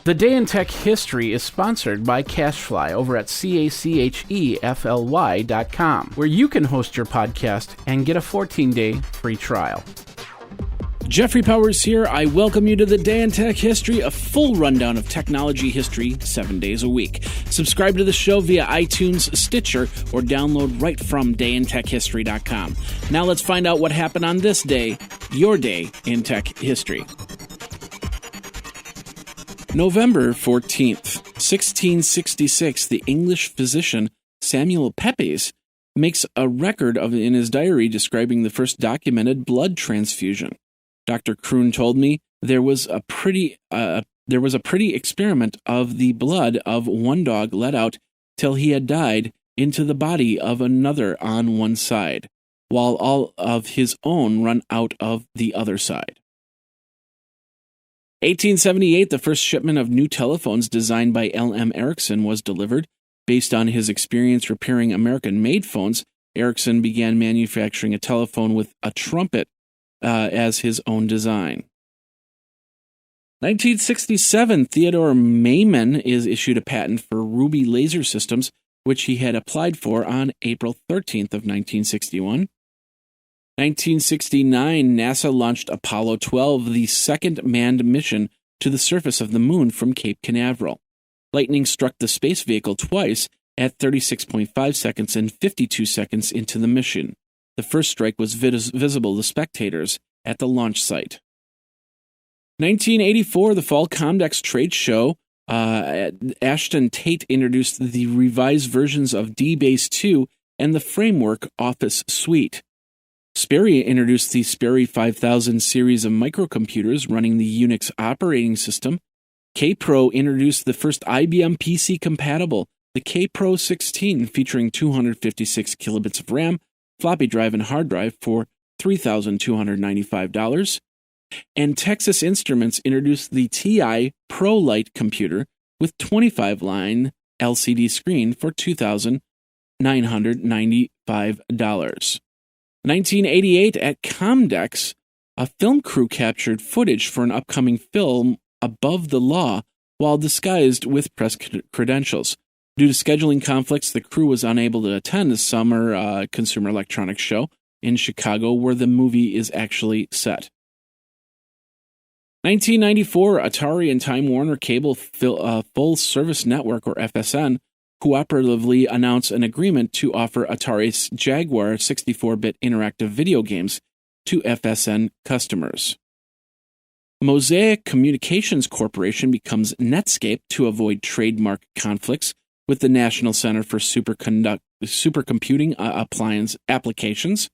The Day in Tech History is sponsored by CashFly over at CACHEFLY.com, where you can host your podcast and get a 14-day free trial. Jeffrey Powers here. I welcome you to the Day in Tech History, a full rundown of technology history 7 days a week. Subscribe to the show via iTunes, Stitcher, or download right from dayintechhistory.com. Now let's find out what happened on this day, your day in tech history. November 14th, 1666, the English physician Samuel Pepys makes a record in his diary describing the first documented blood transfusion. Dr. Kroon told me there was a pretty experiment of the blood of one dog let out till he had died into the body of another on one side, while all of his own run out of the other side. 1878, the first shipment of new telephones designed by L.M. Ericsson was delivered. Based on his experience repairing American-made phones, Ericsson began manufacturing a telephone with a trumpet as his own design. 1967, Theodore Maiman is issued a patent for Ruby laser systems, which he had applied for on April 13th of 1961. 1969, NASA launched Apollo 12, the second manned mission to the surface of the moon from Cape Canaveral. Lightning struck the space vehicle twice at 36.5 seconds and 52 seconds into the mission. The first strike was visible to spectators at the launch site. 1984, the Fall COMDEX trade show, Ashton Tate introduced the revised versions of DBase 2 and the Framework Office Suite. Sperry introduced the Sperry 5000 series of microcomputers running the Unix operating system. K-Pro introduced the first IBM PC compatible, the K-Pro 16, featuring 256 kilobits of RAM, floppy drive, and hard drive for $3,295. And Texas Instruments introduced the TI ProLite computer with 25-line LCD screen for $2,995. 1988, at COMDEX, a film crew captured footage for an upcoming film, Above the Law, while disguised with press credentials. Due to scheduling conflicts, the crew was unable to attend the Summer Consumer Electronics Show in Chicago, where the movie is actually set. 1994, Atari and Time Warner Cable Full Service Network, or FSN, cooperatively announced an agreement to offer Atari's Jaguar 64-bit interactive video games to FSN customers. Mosaic Communications Corporation becomes Netscape to avoid trademark conflicts with the National Center for Supercomputing Appliance Applications.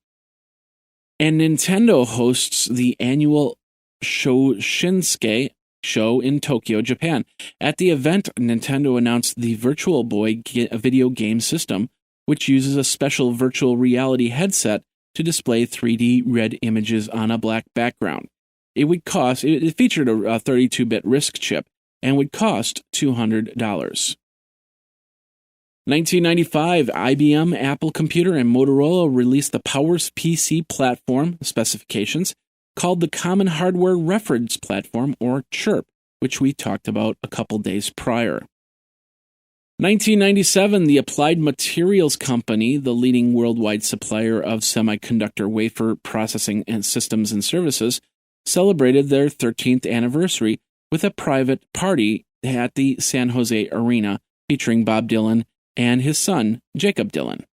And Nintendo hosts the annual Shoshinsuke Show in Tokyo, Japan. At the event, Nintendo announced the Virtual Boy video game system, which uses a special virtual reality headset to display 3D red images on a black background. It featured a 32-bit RISC chip and would cost $200. 1995, IBM, Apple Computer, and Motorola released the Powers PC platform specifications, called the Common Hardware Reference Platform, or CHRP, which we talked about a couple days prior. 1997, the Applied Materials Company, the leading worldwide supplier of semiconductor wafer processing and systems and services, celebrated their 13th anniversary with a private party at the San Jose Arena featuring Bob Dylan and his son, Jacob Dylan.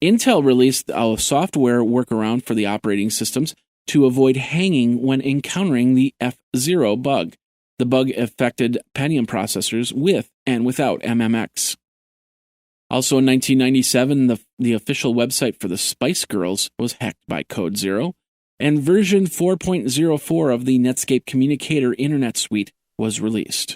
Intel released a software workaround for the operating systems to avoid hanging when encountering the F0 bug. The bug affected Pentium processors with and without MMX. Also in 1997, the official website for the Spice Girls was hacked by Code Zero, and version 4.04 of the Netscape Communicator Internet Suite was released.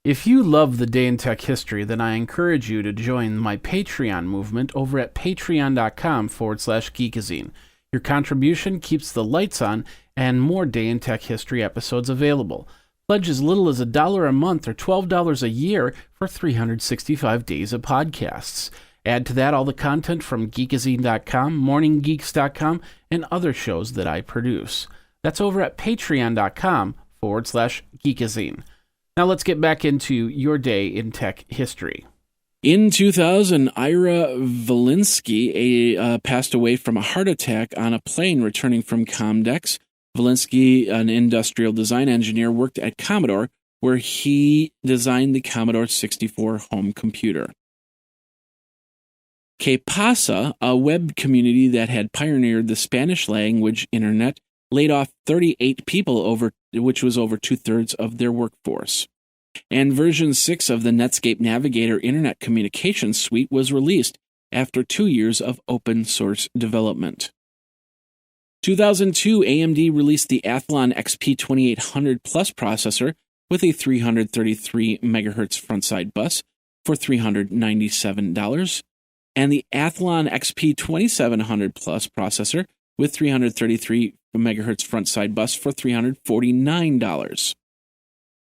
If you love the Day in Tech History, then I encourage you to join my Patreon movement over at patreon.com/geekazine. Your contribution keeps the lights on and more Day in Tech History episodes available. Pledge as little as $1 a month or $12 a year for 365 days of podcasts. Add to that all the content from geekazine.com, morninggeeks.com, and other shows that I produce. That's over at patreon.com/geekazine. facebook.com/geekazine. Now let's get back into your day in tech history. In 2000, Ira Valinsky passed away from a heart attack on a plane returning from COMDEX. Valinsky, an industrial design engineer, worked at Commodore, where he designed the Commodore 64 home computer. Que Pasa, a web community that had pioneered the Spanish language internet, laid off 38 people, which was over 2/3 of their workforce. And version 6 of the Netscape Navigator Internet Communication Suite was released after 2 years of open source development. 2002, AMD released the Athlon XP 2800 Plus processor with a 333 MHz frontside bus for $397, and the Athlon XP 2700 Plus processor with 333 MHz frontside bus for $349.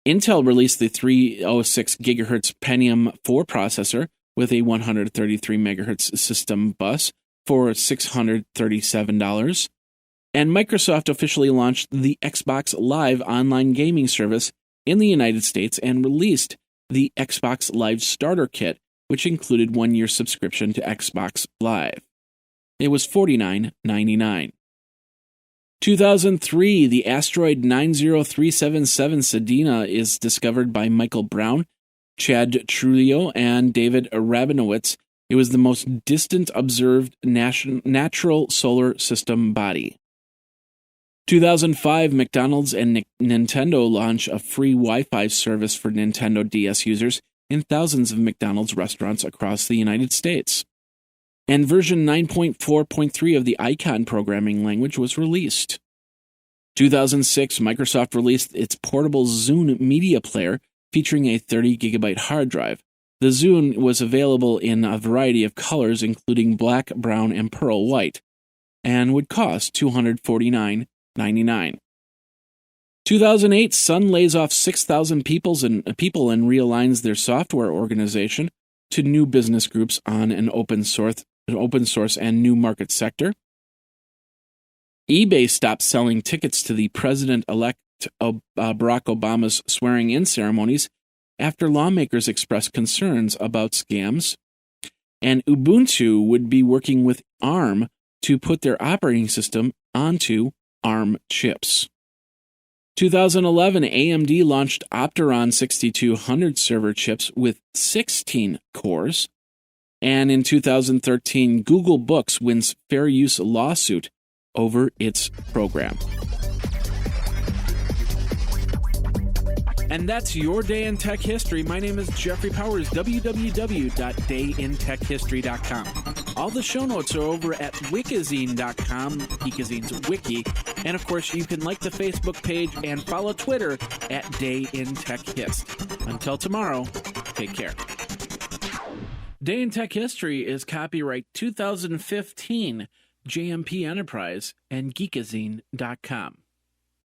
Intel released the 306 GHz Pentium 4 processor with a 133 MHz system bus for $637. And Microsoft officially launched the Xbox Live online gaming service in the United States and released the Xbox Live Starter Kit, which included 1-year subscription to Xbox Live. It was $49.99. 2003, the asteroid 90377 Sedina is discovered by Michael Brown, Chad Trujillo, and David Rabinowitz. It was the most distant observed natural solar system body. 2005, McDonald's and Nintendo launch a free Wi-Fi service for Nintendo DS users in thousands of McDonald's restaurants across the United States. And version 9.4.3 of the Icon programming language was released. 2006, Microsoft released its portable Zune media player featuring a 30 gigabyte hard drive. The Zune was available in a variety of colors, including black, brown, and pearl white, and would cost $249.99. 2008, Sun lays off 6,000 people and realigns their software organization to new business groups on an open source and new market sector. eBay stopped selling tickets to the president-elect Barack Obama's swearing-in ceremonies after lawmakers expressed concerns about scams. And Ubuntu would be working with ARM to put their operating system onto ARM chips. 2011, AMD launched Opteron 6200 server chips with 16 cores. And in 2013, Google Books wins fair use lawsuit over its program. And that's your day in tech history. My name is Jeffrey Powers, www.dayintechhistory.com. All the show notes are over at wikizine.com, Geekazine's wiki. And of course, you can like the Facebook page and follow Twitter at DayInTechHist. Until tomorrow, take care. Day in Tech History is copyright 2015, JMP Enterprise and Geekazine.com.